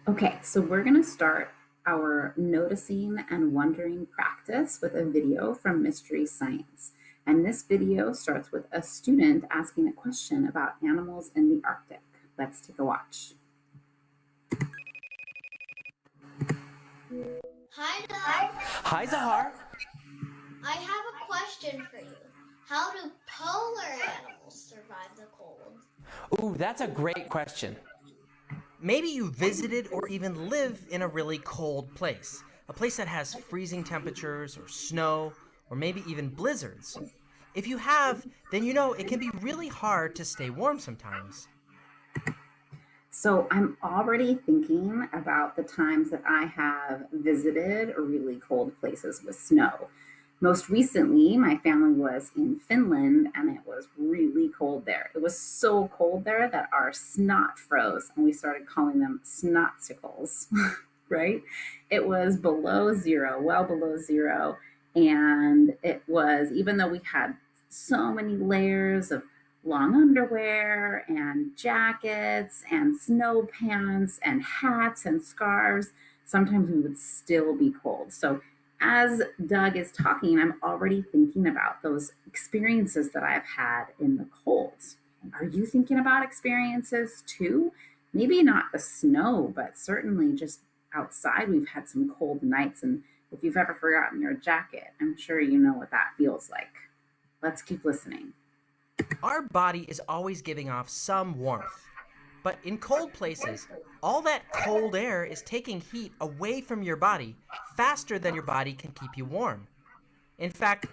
Okay, so we're going to start our noticing and wondering practice with a video from Mystery Science. And this video starts with a student asking a question about animals in the Arctic. Let's take a watch. Hi, Doug. Hi, Zahar. I have a question for you. How do polar animals survive the cold? Ooh, that's a great question. Maybe you visited or even live in a really cold place, a place that has freezing temperatures or snow, or maybe even blizzards. If you have, then you know it can be really hard to stay warm sometimes. So I'm already thinking about the times that I have visited really cold places with snow. Most recently, my family was in Finland and it was really cold there. It was so cold there that our snot froze and we started calling them snotsicles, right? It was below zero, well below zero. And it was, even though we had so many layers of long underwear and jackets and snow pants and hats and scarves, sometimes we would still be cold. So as Doug is talking, I'm already thinking about those experiences that I've had in the cold. Are you thinking about experiences too? Maybe not the snow, but certainly just outside, we've had some cold nights. And if you've ever forgotten your jacket, I'm sure you know what that feels like. Let's keep listening. Our body is always giving off some warmth. But in cold places, all that cold air is taking heat away from your body faster than your body can keep you warm. In fact,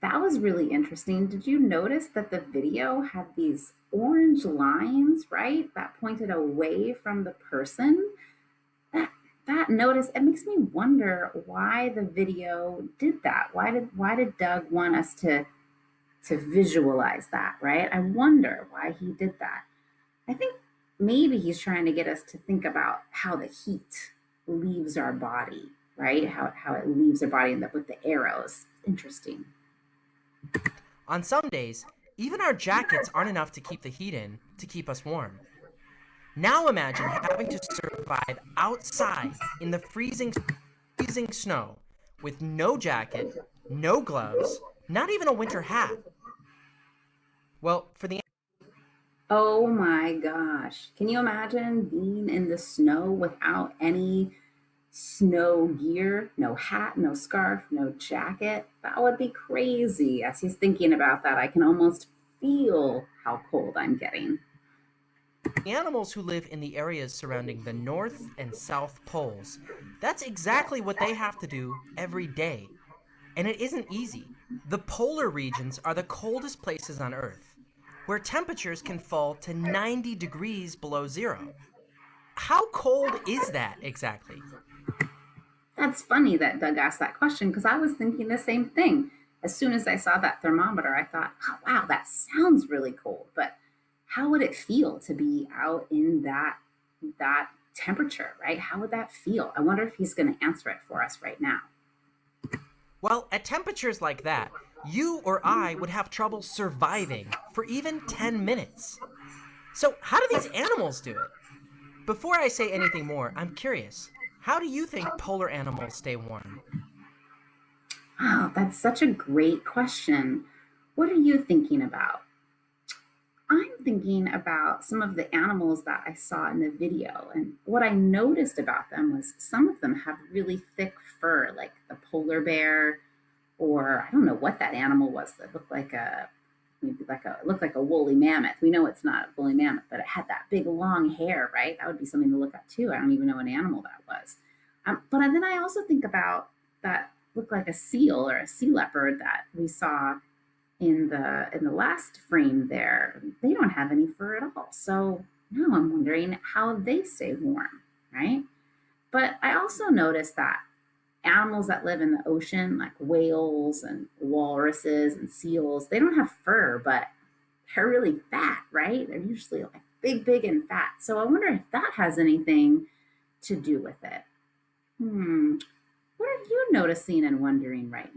That was really interesting. Did you notice that the video had these orange lines, right? That pointed away from the person? That that notice, it makes me wonder why the video did that. Why did Doug want us to visualize that, right? I wonder why he did that. I think maybe he's trying to get us to think about how the heat leaves our body, right? How it leaves our body with the arrows. Interesting. on some days, even our jackets aren't enough to keep the heat in to keep us warm. Now imagine having to survive outside in the freezing snow with no jacket, no gloves, not even a winter hat. Well, for the Oh my gosh. Can you imagine being in the snow without any snow gear, no hat, no scarf, no jacket? That would be crazy. As he's thinking about that, I can almost feel how cold I'm getting. animals who live in the areas surrounding the North and South poles, that's exactly what they have to do every day. And it isn't easy. The polar regions are the coldest places on Earth, where temperatures can fall to 90 degrees below zero. How cold is that exactly? That's funny that Doug asked that question because I was thinking the same thing. As soon as I saw that thermometer, I thought, oh, wow, that sounds really cold. But how would it feel to be out in that temperature, right? How would that feel? I wonder if he's going to answer it for us right now. Well, at temperatures like that, you or I would have trouble surviving for even 10 minutes. So, how do these animals do it? Before I say anything more, I'm curious. How do you think polar animals stay warm? Oh, that's such a great question. What are you thinking about? I'm thinking about some of the animals that I saw in the video. And what I noticed about them was some of them have really thick fur, like the polar bear, or I don't know what that animal was that looked like a maybe like a looked like a woolly mammoth. We know it's not a woolly mammoth, but it had that big long hair, right? That would be something to look at too. I don't even know what animal that was. But then I also think about that looked like a seal or a sea leopard that we saw in the last frame there. They don't have any fur at all. So now I'm wondering how they stay warm, right? But I also noticed that animals that live in the ocean, like whales and walruses and seals, they don't have fur, but they're really fat, right? They're usually like big and fat. So I wonder if that has anything to do with it. Hmm. What are you noticing and wondering right now?